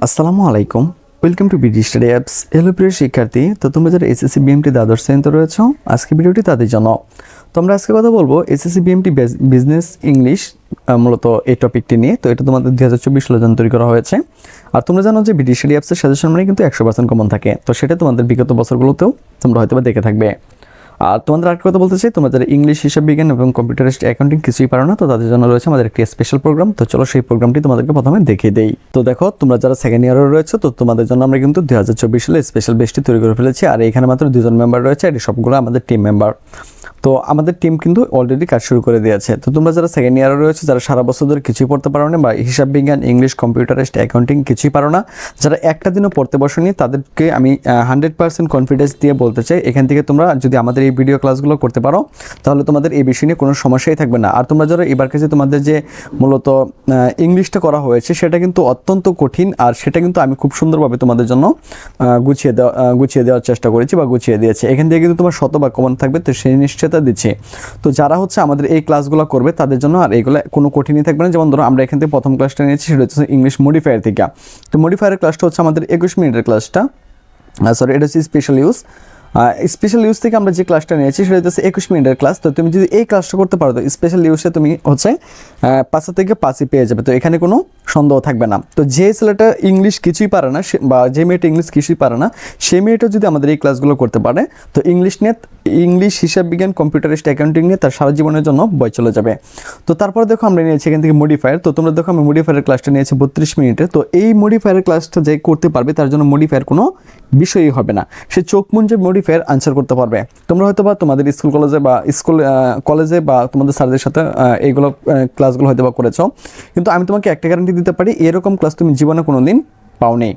আসসালামু আলাইকুম, welcome to BD study apps. Hello প্রিয় শিক্ষার্থী, তো তোমরা যারা এসএসসি বিএমটি দ্বাদশ শ্রেণীতে রয়েছো, আজকে ভিডিওটি তাদের জন্য। তো আমরা আজকে কথা বলবো এসএসসি বিএমটি বিজনেস ইংলিশ, মূলত এই টপিকটি নিয়ে। তো এটা তোমাদের 2024 সালে জন্য তৈরি করা হয়েছে। আর তোমরা জানো যে বিডি স্টাডি অ্যাপসের সাজেশন মানে কিন্তু 100% কমন থাকে। তো সেটা তোমাদের বিগত বছরগুলোতেও তোমরা হয়তো দেখে থাকবে। আর তোমাদের আরেকটা কথা বলতে চাই, তোমরা যারা ইংলিশ, হিসাব বিজ্ঞান এবং কম্পিউটারাইজড অ্যাকাউন্টিং কিছুই পারো না, তো তাদের জন্য রয়েছে আমাদের একটি স্পেশাল প্রোগ্রাম। তো চলো সেই প্রোগ্রামটি তোমাদেরকে প্রথমে দেখিয়ে দেই। তো দেখো, তোমরা যারা সেকেন্ড ইয়ারে রয়েছে, তো তোমাদের জন্য আমরা কিন্তু 2024 সালে স্পেশাল বেসটি তৈরি করে ফেলেছি। আর এখানে মাত্র 2জন মেম্বার রয়েছে, এটি সবগুলো আমাদের টিম মেম্বার। তো আমাদের টিম কিন্তু অলরেডি কাজ শুরু করে দিয়েছে। তো তোমরা যারা সেকেন্ড ইয়ারে রয়েছে, যারা সারা বছর ধরে কিছুই পড়তে পারো না, বা হিসাব বিজ্ঞান, ইংলিশ, কম্পিউটারাইজড অ্যাকাউন্টিং কিছুই পারো না, যারা একটা দিনও পড়তে বসোনি, তাদেরকে আমি 100% কনফিডেন্স দিয়ে বলতে চাই, এখান থেকে তোমরা যদি আমাদের এই ভিডিও ক্লাসগুলো করতে পারো, তাহলে তোমাদের এই বিষয় নিয়ে কোনো সমস্যাই থাকবে না। আর তোমরা যারা এবার কাছে তোমাদের যে মূলত ইংলিশটা করা হয়েছে, সেটা কিন্তু অত্যন্ত কঠিন। আর সেটা কিন্তু আমি খুব সুন্দরভাবে তোমাদের জন্য গুছিয়ে দেওয়ার চেষ্টা করেছি বা গুছিয়ে দিয়েছি। এখান থেকে কিন্তু তোমার শতভাগ কমন থাকবে, তো সেই নিশ্চয়তা দিচ্ছি। তো যারা হচ্ছে আমাদের এই ক্লাসগুলো করবে, তাদের জন্য আর এইগুলো কোনো কঠিনই থাকবে না। যেমন ধরো, আমরা এখান থেকে প্রথম ক্লাসটা নিয়েছি, সেটা হচ্ছে ইংলিশ মডিফায়ার থেকে। তো মডিফায়ারের ক্লাসটা হচ্ছে আমাদের 21 মিনিটের ক্লাসটা, সরি, এটা হচ্ছে স্পেশাল ইউজ। স্পেশাল ইউজ থেকে আমরা যে ক্লাসটা নিয়েছি, সেটা হচ্ছে 21 মিনিটের ক্লাস। তো তুমি যদি এই ক্লাসটা করতে পারো, তো স্পেশাল ইউজে তুমি হচ্ছে 5 থেকে 5ই পেয়ে যাবে। তো এখানে কোনো সন্দেহ থাকবে না। তো যে ছেলেটা ইংলিশ কিছুই পারে না, বা যে মেয়েটা ইংলিশ কিছুই পারে না, সেই মেয়েটা যদি আমাদের এই ক্লাসগুলো করতে পারে, তো ইংলিশ, হিসাব বিজ্ঞান, কম্পিউটারাইজড অ্যাকাউন্টিং নিয়ে তার সারা জীবনের জন্য বই চলে যাবে। তো তারপর দেখো, আমরা নিয়েছি এখান থেকে মডিফায়ার। তো তোমরা দেখো, আমি মডিফায়ারের ক্লাসটা নিয়েছি 32 মিনিটে। তো এই মডিফায়ারের ক্লাসটা যে করতে পারবে, তার জন্য মডিফায়ার কোনো বিষয়ই হবে না। সে চোখ মুঞ্জে মডিফায়ার আনসার করতে পারবে। তোমরা হয়তো বা তোমাদের কলেজে বা তোমাদের স্যারদের সাথে এইগুলো ক্লাসগুলো হয়তো বা করেছো, কিন্তু আমি তোমাকে একটা গ্যারান্টি দিতে পারি, এরকম ক্লাস তুমি জীবনে কোনো দিন পাওনি।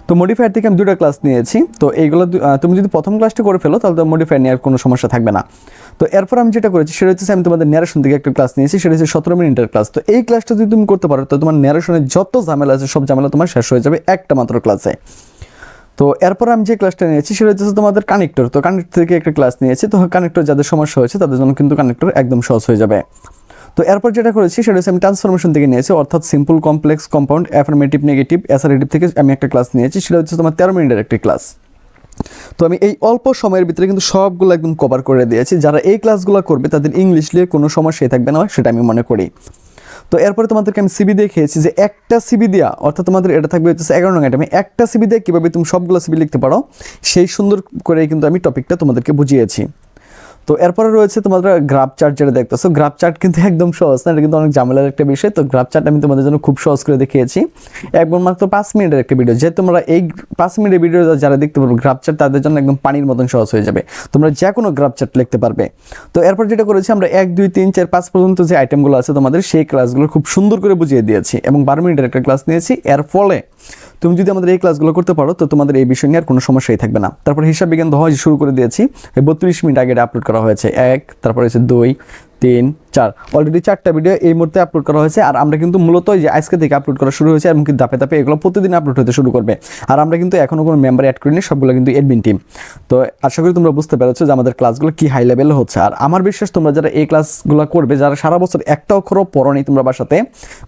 তো মডিফায়ার থেকে আমি 2টা ক্লাস নিয়েছি। তো এইগুলো তুমি যদি প্রথম ক্লাসটা করে ফেলো, তাহলে তো মডিফায়ার নেওয়ার কোনো সমস্যা থাকবে না। তো এরপর আমি যেটা করেছি, সেটা হচ্ছে আমি তোমাদের ন্যারেশন থেকে একটা ক্লাস নিয়েছি, সেটা হচ্ছে 17 মিনিটের ক্লাস। তো এই ক্লাসটা যদি তুমি করতে পারো, তো তোমার ন্যারেশনের যত ঝামেলা আছে, সব ঝামেলা তোমার শেষ হয়ে যাবে একটা মাত্র ক্লাসে। তো এরপর আমি যে ক্লাসটা নিয়েছি, সেটা হচ্ছে তোমাদের কানেক্টর। তো কানেক্টর থেকে একটা ক্লাস নিয়েছি। তো কানেক্টর যাদের সমস্যা হয়েছে, তাদের জন্য কিন্তু কানেক্টর একদম সহজ হয়ে যাবে। তো এরপর যেটা করেছি, সেটা হচ্ছে আমি ট্রান্সফরমেশন থেকে নিয়েছি, অর্থাৎ simple, complex, compound, affirmative, negative, assertive থেকে আমি একটা ক্লাস নিয়েছি। সেটা হচ্ছে তোমার 13 মিনিটের একটি ক্লাস। তো আমি এই অল্প সময়ের ভিতরে কিন্তু সবগুলো একদম কভার করে দিয়েছি। যারা এই ক্লাসগুলো করবে, তাদের ইংলিশ নিয়ে কোনো সমস্যাই থাকবে না, সেটা আমি মনে করি। তো এরপরে তোমাদেরকে আমি সিবি দিয়ে খেয়েছি, যে একটা সিবি দেওয়া, অর্থাৎ তোমাদের এটা থাকবে হচ্ছে 11 নং আইটেমে একটা সিবি দিয়ে কীভাবে তুমি সবগুলো সিবি লিখতে পারো, সেই সুন্দর করে কিন্তু আমি টপিকটা তোমাদেরকে বুঝিয়েছি। তো এরপরে রয়েছে তোমাদের গ্রাফ চার্ট, যেটা দেখতেছো। গ্রাফ চার্ট কিন্তু একদম সহজ না, এটা কিন্তু অনেক ঝামেলার একটা বিষয়। তো গ্রাফ চার্ট আমি তোমাদের জন্য খুব সহজ করে দেখিয়েছি, একদম মাত্র 5 মিনিটের একটা ভিডিও। যে তোমরা এই 5 মিনিটের ভিডিও যারা দেখতে পারবে গ্রাফ চার্ট, তাদের জন্য একদম পানির মতন সহজ হয়ে যাবে। তোমরা যে কোনো গ্রাফ চার্ট লিখতে পারবে। তো এরপর যেটা করেছি, আমরা 1, 2, 3, 4, 5 পর্যন্ত যে আইটেমগুলো আছে তোমাদের, সেই ক্লাসগুলো খুব সুন্দর করে বুঝিয়ে দিয়েছি, এবং 12 মিনিটের একটা ক্লাস নিয়েছি। এর ফলে তুমি যদি আমাদের এই ক্লাসগুলো করতে পারো, তো তোমাদের এই বিষয় নিয়ে আর কোনো সমস্যাই থাকবে না। তারপর হিসাব বিজ্ঞান দহজ শুরু করে দিয়েছি, 32 মিনিট আগে আপলোড করা হয়েছে। 1, তারপরে হচ্ছে 2, 3, 4, অলরেডি 4টা ভিডিও এই মুহূর্তে আপলোড করা হয়েছে। আর আমরা কিন্তু মূলত যে আজকে থেকে আপলোড করা শুরু হয়েছে, এবং কিন্তু ধাপে ধাপে এগুলো প্রতিদিন আপলোড হতে শুরু করবে। আর আমরা কিন্তু এখনও কোনো মেম্বার অ্যাড করিনি, সবগুলো কিন্তু অ্যাডমিন টিম। তো আশা করি তোমরা বুঝতে পেরেছো যে আমাদের ক্লাসগুলো কি হাই লেভেল হচ্ছে। আর আমার বিশ্বাস, তোমরা যারা এই ক্লাসগুলো করবে, যারা সারা বছর একটা অক্ষরও পড়োনি তোমরা বাসাতে,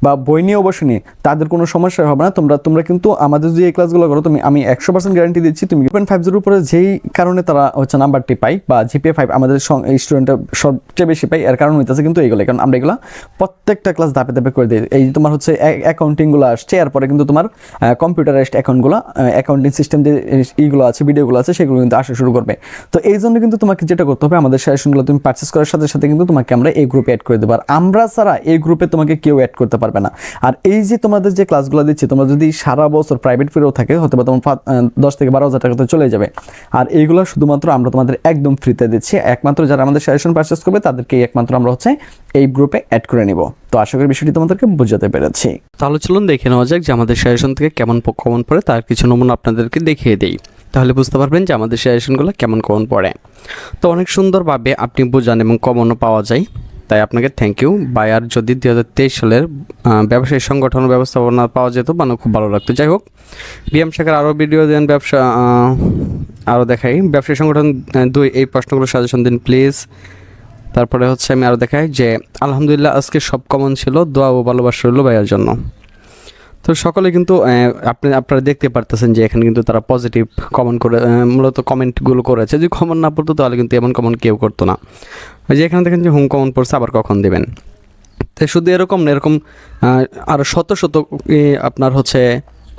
বা বই নিয়েও বসেনি, তাদের কোনো সমস্যা হবে না। তোমরা কিন্তু আমাদের যদি এই ক্লাসগুলো করো, আমি 100% গ্যারান্টি দিচ্ছি, তুমি 2.50 উপরে যেই কারণে তারা হচ্ছে নাম্বারটি পাই, বা জিপিএ 5 আমাদের স্টুডেন্টরা সবচেয়ে বেশি পাই, এর কারণ হইতেছে কিন্তু এইগুলো। কারণ আমরা এগুলো প্রত্যেকটা ক্লাস ধাপে ধাপে করে দিই। এই তোমার হচ্ছে অ্যাকাউন্টিংগুলো আসছে, এরপরে কিন্তু তোমার কম্পিউটারাইজড অ্যাকাউন্টিং সিস্টেম যে এইগুলো আছে, ভিডিওগুলো আছে, সেগুলো কিন্তু আসা শুরু করবে। তো এই জন্য কিন্তু তোমাকে যেটা করতে হবে, আমাদের সাজেশনগুলো তুমি পারচেস করার সাথে সাথে কিন্তু তোমাকে আমরা এই গ্রুপে অ্যাড করে দেবো। আর আমরা ছাড়া এই গ্রুপে তোমাকে কেউ অ্যাড করতে পারবে না। আর এই যে তোমাদের যে ক্লাসগুলো দিচ্ছি, তোমরা যদি সারা বছর প্রাইভেট ফিরেও থাকে, হয়তো বা তোমার 10 থেকে 12,000 টাকা তো চলে যাবে। আর এইগুলো শুধুমাত্র আমরা তোমাদের একদম ফ্রিতে দিচ্ছি। একমাত্র যারা আমাদের সাজেশন পারচেস করবে, তাদেরকেই একমাত্র আমরা হচ্ছে এই গ্রুপে অ্যাড করে নিব। তো আশা করি বিষয়টি তোমাদেরকে বোঝাতে পেরেছি। তাহলে চলুন দেখে নেওয়া যাক যে আমাদের সাজেশন থেকে কেমন কমন পড়ে, তার কিছু নমুনা আপনাদেরকে দেখিয়ে দেই। তাহলে বুঝতে পারবেন যে আমাদের সাজেশনগুলো কেমন কমন পড়ে। তো অনেক সুন্দরভাবে আপনি বোঝান এবং কমনও পাওয়া যায়, তাই আপনাকে থ্যাংক ইউ। বায়ার যদি 2023 সালের ব্যবসায়ী সংগঠন ব্যবস্থাপনা পাওয়া যেত, মানে খুব ভালো লাগতো। যাই হোক, বিএম শাখার আরও ভিডিও দেন, আরও দেখাই ব্যবসায়ী সংগঠন 2 এই প্রশ্নগুলো সাজেশন দিন প্লিজ। তারপরে হচ্ছে আমি আরও দেখাই যে আলহামদুলিল্লাহ আজকে সব কমন ছিল, দোয়া ও ভালোবাসা রইল ভাইয়ার জন্য। তো সকলে কিন্তু আপনারা দেখতে পারতেছেন যে এখানে কিন্তু তারা পজিটিভ কমেন্ট করে মূলত কমেন্টগুলো করেছে। যদি কমেন্ট না পড়তো তাহলে কিন্তু এমন কমেন্ট কেউ করতো না। ওই যে এখানে দেখেন যে হোম কমেন্ট পড়ছে, আবার কখন দেবেন। তো শুধু এরকম না, এরকম আরও শত শত আপনার হচ্ছে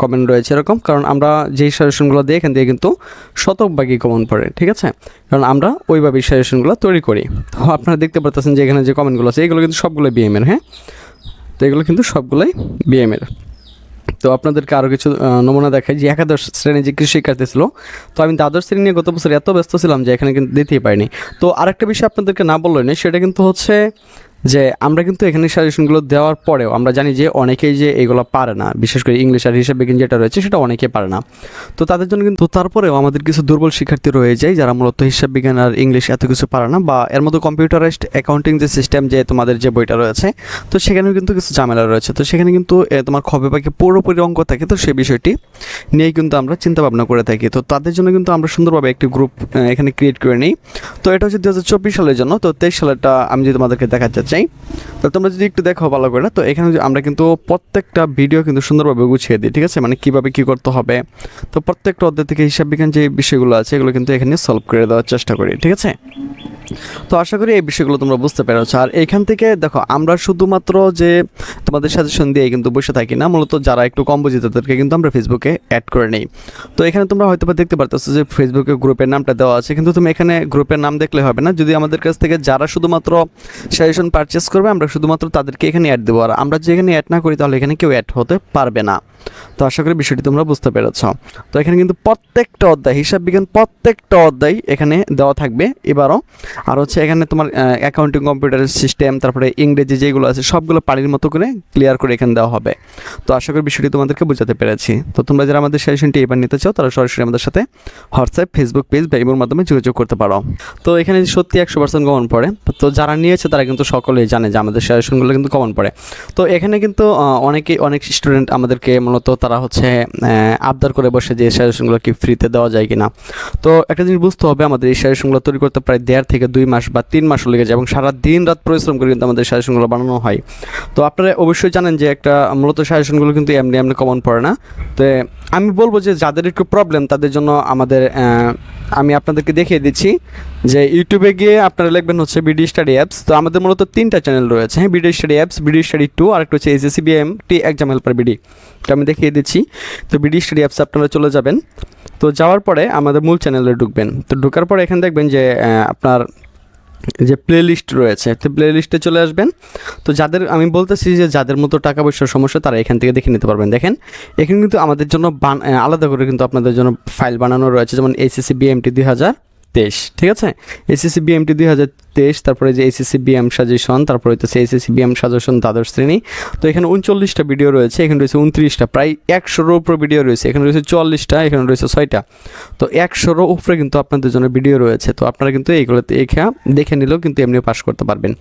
কমেন্ট রয়েছে এরকম, কারণ আমরা যেই সাজেশনগুলো দিই এখান থেকে কিন্তু শতভাগই কমেন্ট পড়ে, ঠিক আছে, কারণ আমরা ওইভাবেই সাজেশনগুলো তৈরি করি। তো আপনারা দেখতে পারতেছেন যে এখানে যে কমেন্টগুলো আছে এগুলো কিন্তু সবগুলো বিএমের, হ্যাঁ, তো এগুলো কিন্তু সবগুলোই বিএমের। তো আপনাদেরকে আরও কিছু নমুনা দেখাই যে একাদশ শ্রেণী যে কৃষি শিক্ষার্থী ছিল, তো আমি দ্বাদশ শ্রেণী নিয়ে গত বছর এত ব্যস্ত ছিলাম যে এখানে কিন্তু দিতেই পারিনি। তো আরেকটা বিষয় আপনাদেরকে না বললেই না, সেটা কিন্তু হচ্ছে যে আমরা কিন্তু এখানে সাজেশনগুলো দেওয়ার পরেও আমরা জানি যে অনেকেই যে এগুলো পারে না, বিশেষ করে ইংলিশ আর হিসাব বিজ্ঞান যেটা রয়েছে সেটা অনেকে পারে না। তো তাদের জন্য কিন্তু তারপরেও আমাদের কিছু দুর্বল শিক্ষার্থী রয়ে যায় যারা মূলত হিসাব বিজ্ঞান আর ইংলিশ এত কিছু পারে না, বা এর মধ্যে কম্পিউটারাইজড অ্যাকাউন্টিং যে সিস্টেম যে তোমাদের যে বইটা রয়েছে, তো সেখানেও কিন্তু কিছু ঝামেলা রয়েছে। তো সেখানে কিন্তু তোমার খবে পাখি পুরোপুরি অঙ্ক থাকে, তো সেই বিষয়টি নিয়েই কিন্তু আমরা চিন্তা ভাবনা করে থাকি। তো তাদের জন্য কিন্তু আমরা সুন্দরভাবে একটি গ্রুপ এখানে ক্রিয়েট করে নিই। তো এটা হচ্ছে 2024 সালের জন্য। তো 23 সালেরটা আমি যদি তোমাদেরকে দেখাতে চাই, তো তোমরা যদি একটু দেখো ভালো করে, তো এখানে আমরা কিন্তু প্রত্যেকটা ভিডিও কিন্তু সুন্দরভাবে গুছিয়ে দিই, ঠিক আছে, মানে কীভাবে কী করতে হবে। তো প্রত্যেকটা অধ্যায় থেকে হিসাব বিজ্ঞান যে বিষয়গুলো আছে এগুলো কিন্তু এখানে সলভ করে দেওয়ার চেষ্টা করি, ঠিক আছে। তো আশা করি এই বিষয়গুলো তোমরা বুঝতে পেরেছো। আর এইখান থেকে দেখো আমরা শুধুমাত্র যে তোমাদের সাজেশন দিয়ে কিন্তু বসে থাকি না, মূলত যারা একটু কম বুঝি তাদেরকে কিন্তু আমরা ফেসবুকে অ্যাড করে নিই। তো এখানে তোমরা হয়তো বা দেখতে পারতেছো যে ফেসবুকে গ্রুপের নামটা দেওয়া আছে, কিন্তু তুমি এখানে গ্রুপের নাম দেখলে হবে না। যদি আমাদের কাছ থেকে যারা শুধুমাত্র সাজেশন পারচেস করবে আমরা শুধুমাত্র তাদেরকে এখানে অ্যাড দেবো, আর আমরা যে এখানে অ্যাড না করি তাহলে এখানে কেউ অ্যাড হতে পারবে না। তো আশা করি বিষয়টি তোমরা বুঝতে পেরেছ। তো এখানে কিন্তু প্রত্যেকটা অধ্যায় হিসাব বিজ্ঞান প্রত্যেকটা অধ্যায় এখানে দেওয়া থাকবে এবারও। আর হচ্ছে এখানে তোমার অ্যাকাউন্টিং কম্পিউটার সিস্টেম, তারপরে ইংরেজি যেগুলো আছে সবগুলো পানির মতো করে ক্লিয়ার করে এখানে দেওয়া হবে। তো আশা করি বিষয়টি তোমাদেরকে বোঝাতে পেরেছি। তো তোমরা যারা আমাদের সাজেশনটি এবার নিতে চাও তারা সরাসরি আমাদের সাথে হোয়াটসঅ্যাপ, ফেসবুক পেজ বা ইমোর মাধ্যমে যোগাযোগ করতে পারো। তো এখানে সত্যি 100% কমন পড়ে। তো যারা নিয়েছে তারা কিন্তু সকলেই জানে যে আমাদের সাজেশনগুলো কিন্তু কমন পড়ে। তো এখানে কিন্তু অনেক স্টুডেন্ট আমাদেরকে মূলত তারা হচ্ছে আবদার করে বসে যে সাজেশনগুলো কি ফ্রিতে দেওয়া যায় কিনা। তো একটা জিনিস বুঝতে হবে, আমাদের এই সাজেশনগুলো তৈরি করতে প্রায় 1.5 থেকে 2 মাস বা 3 মাস লেগে যায়, এবং সারা দিন রাত পরিশ্রম করে কিন্তু আমাদের সাজেশনগুলো বানানো হয়। তো আপনারা অবশ্যই জানেন যে একটা মূলত সাজেশনগুলো কিন্তু এমনি কমন পড়ে না। তো আমি বলবো যে যাদের একটু প্রবলেম তাদের জন্য আমাদের আমি আপনাদেরকে দেখিয়ে দিচ্ছি যে ইউটিউবে গিয়ে আপনারা লিখবেন হচ্ছে বিডি স্টাডি অ্যাপস। তো আমাদের মূলত 3টা চ্যানেল রয়েছে, হ্যাঁ, BD study apps, BD study 2, আর একটা হচ্ছে SSC BMT exam helper BD. তো আমি দেখিয়ে দিচ্ছি। তো বিডি স্টাডি অ্যাপস আপনারা চলে যাবেন। তো যাওয়ার পরে আমাদের মূল চ্যানেলে ঢুকবেন। তো ঢোকার পরে এখানে দেখবেন যে আপনার যে প্লে লিস্ট রয়েছে, তো প্লে লিস্টে চলে আসবেন। তো যাদের আমি বলতেছি যে যাদের মতো টাকা পয়সার সমস্যা তারা এখান থেকে দেখে নিতে পারবেন। দেখেন এখানে কিন্তু আমাদের জন্য আলাদা করে কিন্তু আপনাদের জন্য ফাইল বানানো রয়েছে, যেমন এসএসসি বিএমটি 2023, ঠিক আছে, এসএসসি বিএমটি 2023, তারপরে যে এসএসসি বিএম সাজেশন, তারপরে হচ্ছে এসএসসি বিএম সাজেশন দ্বাদশ শ্রেণী। তো এখানে 39টা ভিডিও রয়েছে, এখানে রয়েছে 29টা, প্রায় 100-এর উপরে ভিডিও রয়েছে, এখানে রয়েছে 44টা, এখানে রয়েছে 6টা। তো 100-এর উপরে কিন্তু আপনাদের জন্য ভিডিও রয়েছে। তো আপনারা কিন্তু এইগুলোতে দেখে নিলেও কিন্তু এমনিও পাস করতে পারবেন।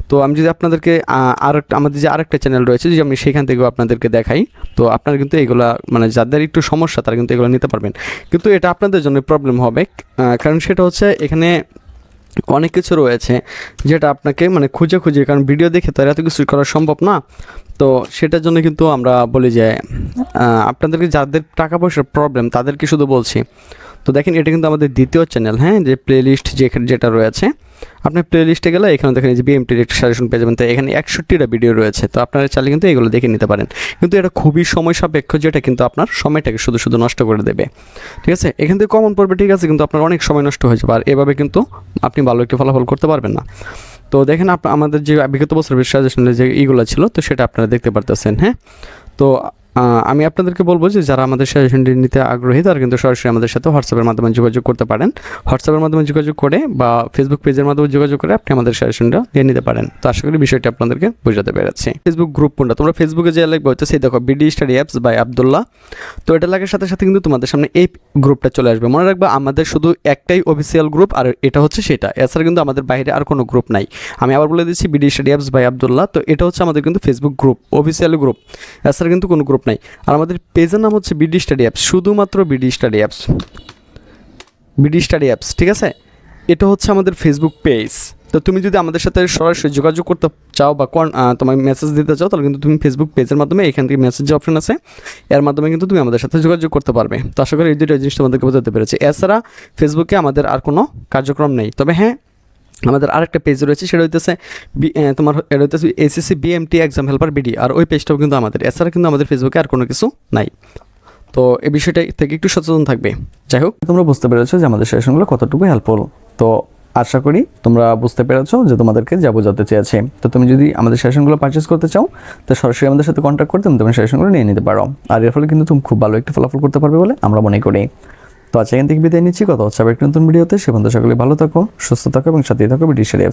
তো আমি যদি আপনাদেরকে আমাদের যে আরেকটা চ্যানেল রয়েছে যে আমি সেখান থেকেও আপনাদেরকে দেখাই, তো আপনারা কিন্তু এইগুলা মানে যাদের একটু সমস্যা তারা কিন্তু এগুলো নিতে পারবেন। কিন্তু এটা আপনাদের জন্য প্রবলেম হবে, কারণ সেটা হচ্ছে এখানে অনেক কিছু রয়েছে যেটা আপনাকে মানে খুঁজে কারণ ভিডিও দেখে তো এত কিছু করা সম্ভব না। তো সেটার জন্য কিন্তু আমরা বলি যে আপনাদেরকে যাদের টাকা পয়সার প্রবলেম তাদেরকে শুধু বলছি। তো দেখেন এটা কিন্তু আমাদের দ্বিতীয় চ্যানেল, হ্যাঁ, যে প্লে লিস্ট যেটা রয়েছে, আপনি প্লে লিস্টে গেলে এখানে দেখেন যে বিএমটির একটা সাজেশন পেয়ে যাবেন। তো এখানে 61টা ভিডিও রয়েছে। তো আপনারা চাইলে কিন্তু এগুলো দেখে নিতে পারেন, কিন্তু এটা খুবই সময় সাপেক্ষ, যেটা কিন্তু আপনার সময়টাকে শুধু নষ্ট করে দেবে, ঠিক আছে। এখান থেকে কমন পড়বে, ঠিক আছে, কিন্তু আপনার অনেক সময় নষ্ট হয়ে যাবে, আর এভাবে কিন্তু আপনি ভালো একটি ফলাফল করতে পারবেন না। তো দেখেন আমাদের যে বিগত বছরের সাজেশনের যে ইগুলো ছিল তো সেটা আপনারা দেখতে পারতেছেন, হ্যাঁ। তো আমি আপনাদেরকে বলবো যে যারা আমাদের সাজেশনটি নিতে আগ্রহী তারা কিন্তু সরাসরি আমাদের সাথে হোয়াটসঅ্যাপের মাধ্যমে যোগাযোগ করতে পারেন। হোয়াটসঅ্যাপের মাধ্যমে যোগাযোগ করে বা ফেসবুক পেজের মাধ্যমে যোগাযোগ করে আপনি আমাদের সাজেশনটা নিয়ে নিতে পারেন। তো আশা করি বিষয়টি আপনাদেরকে বোঝাতে পেরেছি। ফেসবুক গ্রুপ কোনটা, তোমরা ফেসবুকে যে লিখবে হচ্ছে সেই দেখো BD study apps by Abdullah. তো এটা লাগার সাথে সাথে কিন্তু তোমাদের সামনে এই গ্রুপটা চলে আসবে। মনে রাখবে আমাদের শুধু একটাই অফিসিয়াল গ্রুপ, আর এটা হচ্ছে সেটা, এছাড়া কিন্তু আমাদের বাইরে আর কোনো গ্রুপ নাই। আমি আবার বলে দিচ্ছি BD study apps by Abdullah. তো এটা হচ্ছে আমাদের কিন্তু ফেসবুক গ্রুপ, অফিসিয়াল গ্রুপ, এছাড়া কিন্তু কোনো গ্রুপ নাই। আর আমাদের পেজের নাম হচ্ছে বিডি স্টাডি অ্যাপস, শুধুমাত্র বিডি স্টাডি অ্যাপস, ঠিক আছে। এটা হচ্ছে আমাদের ফেসবুক পেজ, তো তুমি যদি আমাদের সাথে সরাসরি যোগাযোগ করতে চাও বা তোমার মেসেজ দিতে চাও, তাহলে কিন্তু তুমি ফেসবুক পেজের মাধ্যমে এখান থেকে মেসেজ যে অপশন আছে এর মাধ্যমে কিন্তু তুমি আমাদের সাথে যোগাযোগ করতে পারবে। তো আশা করি এই দুটো জিনিস তোমাদেরকে বোঝাতে পেরেছি। এছাড়া ফেসবুকে আমাদের আর কোনো কার্যক্রম নেই, তবে হ্যাঁ আমাদের আরেকটা পেজ রয়েছে, সেটা হইতেছে তোমার এটা হইতেছে SSC BMT exam helper BD, আর ওই পেজটাও কিন্তু আমাদের। এছাড়া কিন্তু আমাদের ফেসবুকে আর কোনো কিছু নাই। তো এই বিষয়টা থেকে একটু সচেতন থাকবে। যাই হোক, তোমরা বুঝতে পেরেছো যে আমাদের সেশনগুলো কতটুকু হেল্পফুল। তো আশা করি তোমরা বুঝতে পেরেছো যে তোমাদেরকে যা বোঝাতে চেয়েছে। তো তুমি যদি আমাদের সেশনগুলো পারচেস করতে চাও, তো সরাসরি আমাদের সাথে কন্ট্যাক্ট করতে তুমি সেশনগুলো নিয়ে নিতে পারো। আর এর ফলে কিন্তু তুমি খুব ভালো একটা ফলাফল করতে পারবে বলে আমরা মনে করি। তো আজকে এখান থেকে বিদায় নিচ্ছি, কথা হচ্ছে আবার একটা নতুন ভিডিওতে। সে পর্যন্ত সকলে ভালো থাকো, সুস্থ থাকো এবং সাথেই থাকো ব্রিটিশ এর।